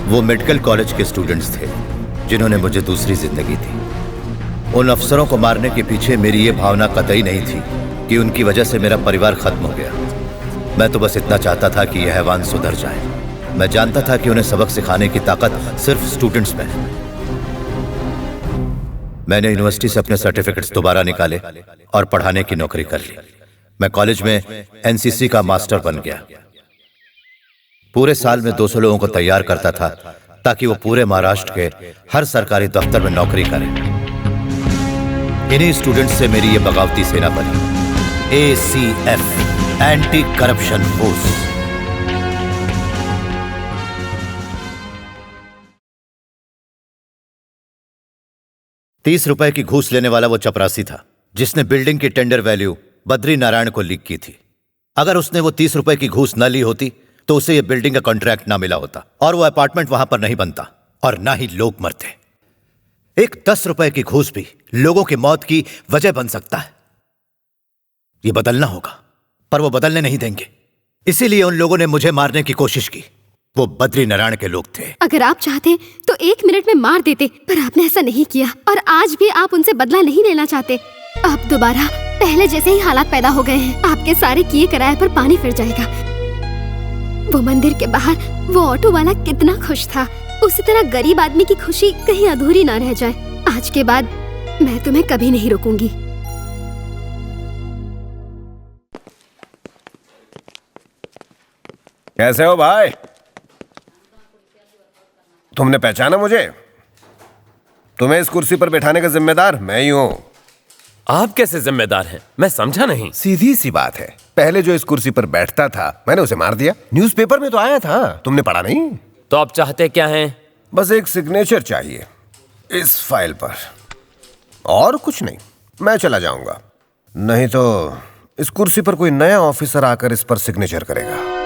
वो medical college के students थे जिन्होंने मुझे दूसरी जिंदगी दी। उन अफसरों को मारने के पीछे मेरी ये भावना कतई नहीं थी कि उनकी वजह से मेरा परिवार खत्म हो गया। मैं तो बस इतना चाहता था कि ये हैवान सुधर जाए। मैं जानता था कि उन्हें सबक सिखाने की ताकत सिर्फ स्टूडेंट्स में है। मैंने यूनिवर्सिटी से अपने सर्टिफिकेट्स दोबारा निकाले और पढ़ाने की नौकरी कर ली। मैं कॉलेज में एनसीसी का मास्टर बन गया। पूरे साल में 200 लोगों को तैयार करता था ताकि वो पूरे महाराष्ट्र के हर सरकारी दफ्तर में नौकरी करें। इन्हीं स्टूडेंट्स से मेरी ये बगावती सेना बनी, ACF, एंटी करप्शन फोर्स। ₹30 की घूस लेने वाला वो चपरासी था जिसने बिल्डिंग की टेंडर वैल्यू बद्री नारायण को लीक की थी। अगर उसने वो ₹30 की घूस न ली होती तो उसे ये बिल्डिंग का कॉन्ट्रैक्ट ना मिला होता और वो अपार्टमेंट वहां पर नहीं बनता और ना ही लोग मरते। एक ₹10 की घूस भी लोगों की मौत की वजह बन सकता है। ये बदलना होगा, पर वो बदलने नहीं देंगे। इसीलिए उन लोगों ने मुझे मारने की कोशिश की। वो बद्री नारायण के लोग थे। अगर आप चाहते तो 1 मिनट में मार देते, पर आपने ऐसा नहीं किया और आज भी आप उनसे बदला नहीं लेना चाहते। अब दोबारा पहले जैसे ही हालात पैदा हो गए हैं। आपके सारे किए कराए पर पानी फिर जाएगा। वो मंदिर के बाहर वो ऑटो वाला कितना खुश था। उसी तरह गरीब आदमी की खुशी कहीं अधूरी ना रह जाए। आज के बाद मैं तुम्हें कभी नहीं रोकूंगी। कैसे हो भाई? तुमने पहचाना मुझे? तुम्हें इस कुर्सी पर बैठाने का जिम्मेदार मैं ही हूं। आप कैसे जिम्मेदार हैं? मैं समझा नहीं। सीधी सी बात है, पहले जो इस कुर्सी पर बैठता था मैंने उसे मार दिया। न्यूज़पेपर में तो आया था, तुमने पढ़ा नहीं? तो आप चाहते क्या हैं? बस एक सिग्नेचर चाहिए इस फाइल पर, और कुछ नहीं। मैं चला जाऊंगा, नहीं तो इस कुर्सी पर कोई नया ऑफिसर आकर इस पर सिग्नेचर करेगा।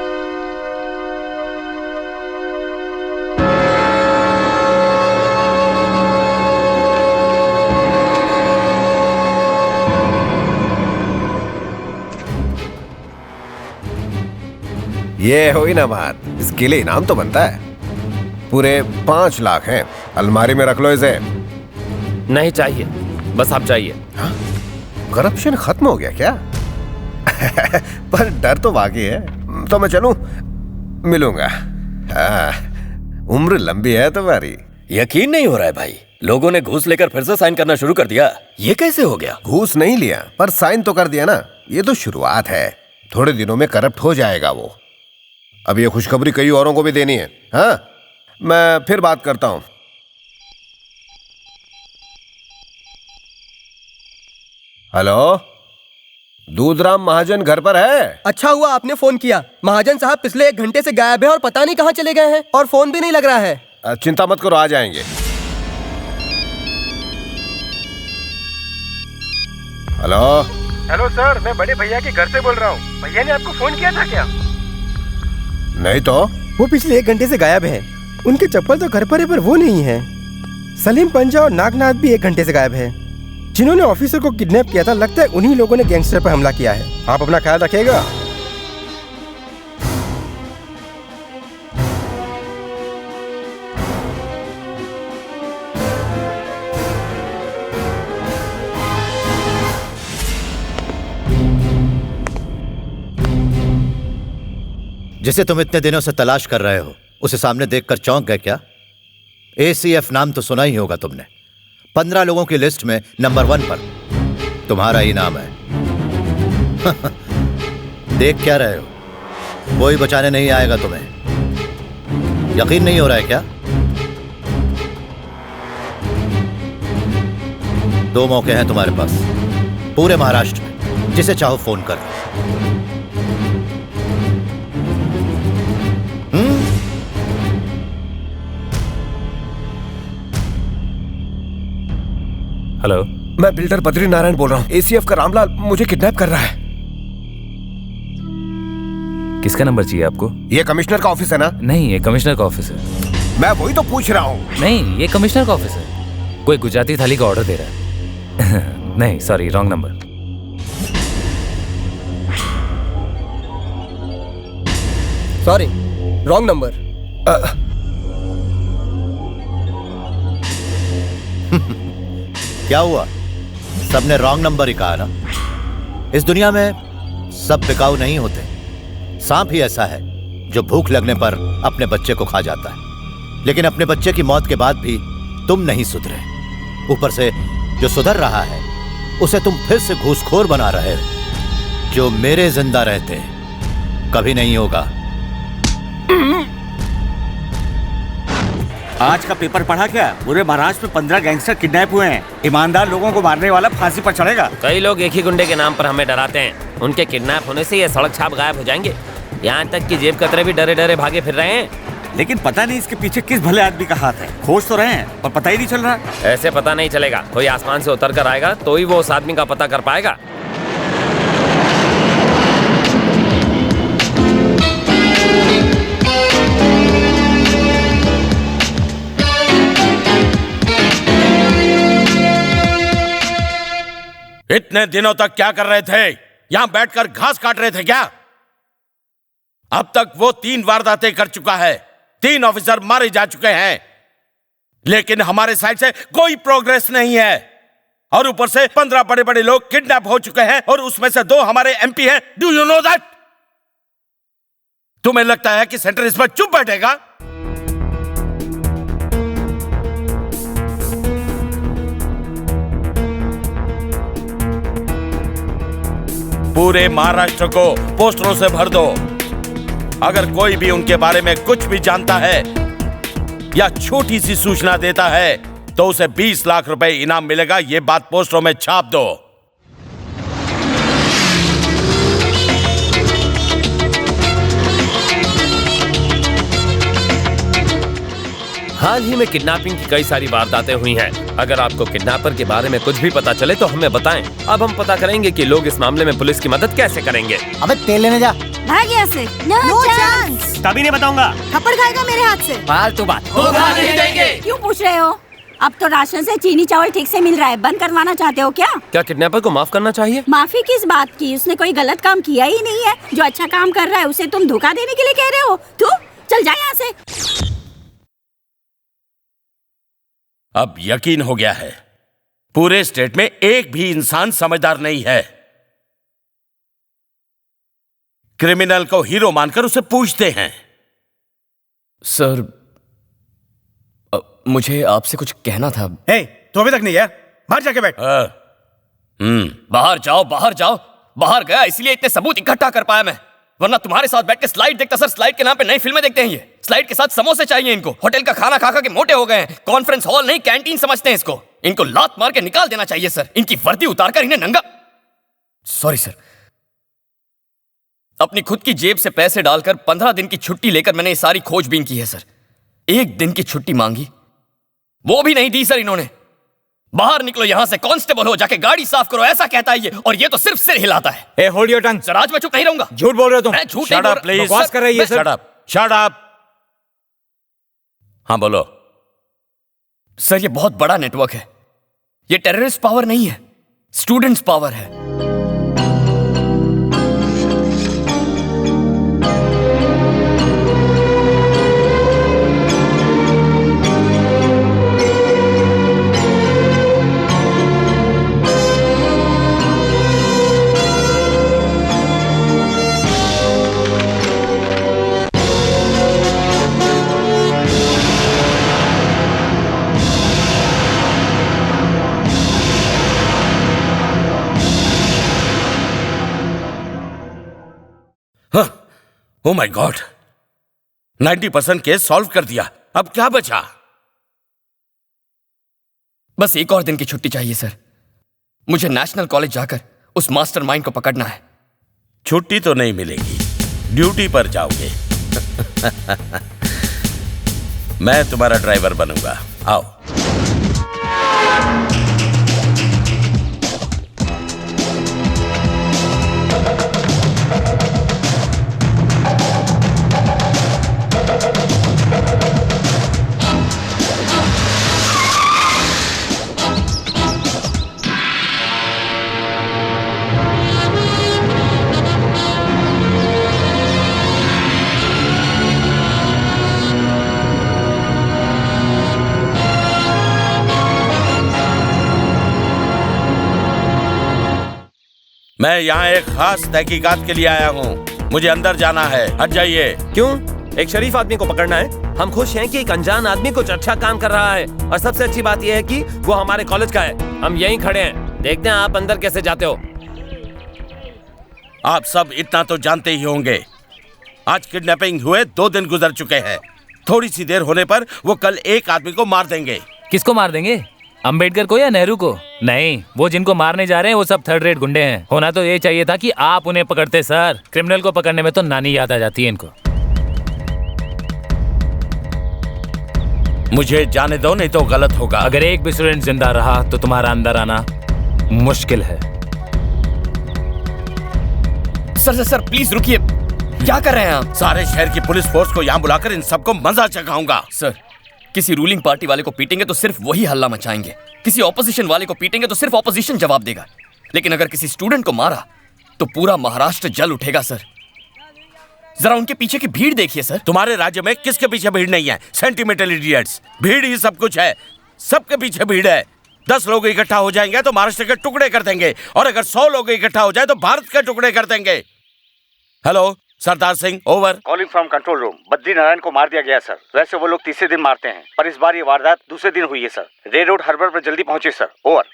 ये हुई ना बात। इसके लिए इनाम तो बनता है। पूरे 5 लाख हैं, अलमारी में रख लो इसे। नहीं चाहिए, बस आप चाहिए। हाँ? करप्शन खत्म हो गया क्या? पर डर तो बाकी है। तो मैं चलूं? मिलूंगा। उम्र लंबी है तुम्हारी। यकीन नहीं हो रहा है भाई, लोगों ने घूस लेकर फिर से साइन करना शुरू कर दिया। ये कैसे हो गया? घूस नहीं लिया, पर साइन तो कर दिया ना। ये तो शुरुआत है, थोड़े दिनों में करप्ट हो जाएगा वो। अब ये खुशखबरी कई औरों को भी देनी है। हाँ, मैं फिर बात करता हूं। हेलो, दूधराम महाजन घर पर है? अच्छा हुआ आपने फोन किया। महाजन साहब पिछले 1 घंटे से गायब है और पता नहीं कहां चले गए हैं, और फोन भी नहीं लग रहा है। चिंता मत करो, आ जाएंगे। हेलो सर, मैं बड़े भैया के घर से बोल रहा हूँ। भैया ने आपको फोन किया था क्या? नहीं तो। वो पिछले 1 घंटे से गायब है। उनके चप्पल तो घर पर है, पर वो नहीं है। सलीम पंजा और नागनाथ भी 1 घंटे से गायब है। जिन्होंने ऑफिसर को किडनैप किया था, लगता है उन्हीं लोगों ने गैंगस्टर पर हमला किया है। आप अपना ख्याल रखिएगा। जिसे तुम इतने दिनों से तलाश कर रहे हो, उसे सामने देखकर चौंक गए क्या? ACF नाम तो सुना ही होगा तुमने। 15 लोगों की लिस्ट में नंबर 1 पर तुम्हारा ही नाम है। देख क्या रहे हो? कोई बचाने नहीं आएगा तुम्हें। यकीन नहीं हो रहा है क्या? 2 मौके हैं तुम्हारे पास पूरे महाराष्ट्र में, जिसे चाहो फोन कर। हेलो, मैं बिल्डर बद्री नारायण बोल रहा हूँ। एसीएफ का रामलाल मुझे किडनैप कर रहा है। किसका नंबर चाहिए आपको? ये कमिश्नर का ऑफिस है ना? नहीं, ये कमिश्नर का ऑफिस है। मैं वही तो पूछ रहा हूँ। नहीं, ये कमिश्नर का ऑफिस है। कोई गुजराती थाली का ऑर्डर दे रहा है। नहीं, sorry, wrong number. Sorry, wrong number. क्या हुआ? सबने रॉन्ग नंबर ही कहा ना। इस दुनिया में सब बिकाऊ नहीं होते। सांप ही ऐसा है जो भूख लगने पर अपने बच्चे को खा जाता है, लेकिन अपने बच्चे की मौत के बाद भी तुम नहीं सुधरे। ऊपर से जो सुधर रहा है उसे तुम फिर से घूसखोर बना रहे हो, जो मेरे जिंदा रहते कभी नहीं होगा। आज का पेपर पढ़ा क्या? पूरे महाराष्ट्र में 15 गैंगस्टर किडनैप हुए हैं। ईमानदार लोगों को मारने वाला फांसी पर चढ़ेगा। कई लोग एक ही गुंडे के नाम पर हमें डराते हैं। उनके किडनैप होने से ये सड़क छाप गायब हो जाएंगे। यहाँ तक कि जेब कतरे भी डरे डरे भागे फिर रहे हैं। लेकिन पता नहीं इसके पीछे किस भले आदमी का हाथ है। खोज तो रहे हैं पर पता ही नहीं चल रहा। ऐसे पता नहीं चलेगा। कोई आसमान से उतर कर आएगा तो ही वो उस आदमी का पता कर पाएगा। इतने दिनों तक क्या कर रहे थे? यहां बैठकर घास काट रहे थे क्या? अब तक वो 3 वारदातें कर चुका है। 3 ऑफिसर मारे जा चुके हैं, लेकिन हमारे साइड से कोई प्रोग्रेस नहीं है। और ऊपर से 15 बड़े बड़े लोग किडनैप हो चुके हैं और उसमें से 2 हमारे एमपी हैं। Do you know that? तुम्हें लगता है कि सेंटर इस पर चुप बैठेगा? पूरे महाराष्ट्र को पोस्टरों से भर दो। अगर कोई भी उनके बारे में कुछ भी जानता है या छोटी सी सूचना देता है तो उसे 20 लाख रुपए इनाम मिलेगा। ये बात पोस्टरों में छाप दो। हाल ही में किडनैपिंग की कई सारी वारदातें हुई हैं। अगर आपको किडनैपर के बारे में कुछ भी पता चले तो हमें बताएं। अब हम पता करेंगे कि लोग इस मामले में पुलिस की मदद कैसे करेंगे। अबे तेल लेने जा। भाग यहाँ से। No chance. तभी नहीं बताऊंगा। थप्पड़ खाएगा मेरे हाथ से। फालतू बात। नहीं देंगे। क्यों पूछ रहे हो? अब तो राशन से चीनी चावल ठीक से मिल रहा है। बंद करवाना चाहते हो क्या? क्या किडनैपर को माफ करना चाहिए? माफी किस बात की? उसने कोई गलत काम किया ही नहीं है। जो अच्छा काम कर रहा है उसे तुम धोखा देने के लिए कह रहे हो? तू चल जा यहाँ से। अब यकीन हो गया है, पूरे स्टेट में एक भी इंसान समझदार नहीं है। क्रिमिनल को हीरो मानकर उसे पूछते हैं। सर, मुझे आपसे कुछ कहना था। तो अभी तक नहीं है? बाहर जाके बैठ। बाहर जाओ, बाहर जाओ। बाहर गया इसलिए इतने सबूत इकट्ठा कर पाया मैं, वरना तुम्हारे साथ बैठ के स्लाइड देखता। सर, स्लाइड के नाम पे नई फिल्में देखते हैं ये। स्लाइड के साथ समोसे चाहिए इनको। होटल का खाना खा खा के मोटे हो गए हैं। कॉन्फ्रेंस हॉल नहीं कैंटीन समझते हैं इसको। इनको लात मार के निकाल देना चाहिए सर। इनकी वर्दी उतारकर इन्हें नंगा। Sorry sir. अपनी खुद की जेब से पैसे डालकर 15 दिन की छुट्टी लेकर मैंने ये सारी खोजबीन की है सर। 1 दिन की छुट्टी मांगी, वो भी नहीं दी सर इन्होंने। बाहर निकलो यहां से, कांस्टेबल हो, जाके गाड़ी साफ करो, ऐसा कहता है ये। और ये तो सिर्फ सिर हिलाता है। Hold your tongue. सर, आज मैं चुप नहीं रहूंगा। झूठ बोल रहे हो तुम। मैं झूठ Shut up, please. बकवास कर रही है सर। Shut up. हाँ बोलो। सर, ये बहुत बड़ा नेटवर्क है। ये टेररिस्ट पावर नहीं है, स्टूडेंट्स पावर है। Oh my God, 90% case solve कर दिया। अब क्या बचा? बस 1 और दिन की छुट्टी चाहिए सर। मुझे नेशनल कॉलेज जाकर उस मास्टरमाइंड को पकड़ना है। छुट्टी तो नहीं मिलेगी, ड्यूटी पर जाओगे। मैं तुम्हारा ड्राइवर बनूंगा। आओ। मैं यहाँ एक खास तहकीकात के लिए आया हूँ। मुझे अंदर जाना है, हट जाइए। क्यों? एक शरीफ आदमी को पकड़ना है? हम खुश हैं कि एक अनजान आदमी कुछ अच्छा काम कर रहा है, और सबसे अच्छी बात यह है कि वो हमारे कॉलेज का है। हम यहीं खड़े हैं, देखते हैं आप अंदर कैसे जाते हो। आप सब इतना तो जानते ही होंगे, आज किडनैपिंग हुए 2 दिन गुजर चुके हैं। थोड़ी सी देर होने पर वो कल एक आदमी को मार देंगे। किसको मार देंगे? अंबेडकर को या नेहरू को? नहीं, वो जिनको मारने जा रहे हैं वो सब थर्ड रेट गुंडे हैं। होना तो ये चाहिए था कि आप उन्हें पकड़ते सर। क्रिमिनल को पकड़ने में तो नानी याद आ जाती है इनको। मुझे जाने दो, नहीं तो गलत होगा। अगर एक भी स्टूडेंट जिंदा रहा तो तुम्हारा अंदर आना मुश्किल है। सर प्लीज रुकिए। क्या कर रहे हैं आप? सारे शहर की पुलिस फोर्स को यहाँ बुलाकर इन सबको मजा चखाऊंगा। सर, किसी रूलिंग पार्टी वाले को पीटेंगे तो सिर्फ वही हल्ला मचाएंगे, किसी ऑपोजिशन वाले को पीटेंगे तो सिर्फ ऑपोजिशन जवाब देगा, लेकिन अगर किसी स्टूडेंट को मारा तो पूरा महाराष्ट्र जल उठेगा। सर, जरा उनके पीछे की भीड़ देखिए। सर, तुम्हारे राज्य में किसके पीछे भीड़ नहीं है? Sentimental idiots. भीड़ ही सब कुछ है, सबके पीछे भीड़ है। 10 लोग इकट्ठा हो जाएंगे तो महाराष्ट्र के टुकड़े कर देंगे, और अगर 100 लोग इकट्ठा हो जाए तो भारत के टुकड़े कर देंगे। Hello Sardar Singh, over. Calling from control room. Badri Narayan को मार दिया गया सर। वैसे वो लोग तीसरे दिन मारते हैं, पर इस बार ये वारदात दूसरे दिन हुई है सर। रेड रोड हर्बर पर जल्दी पहुंचे सर। ओवर।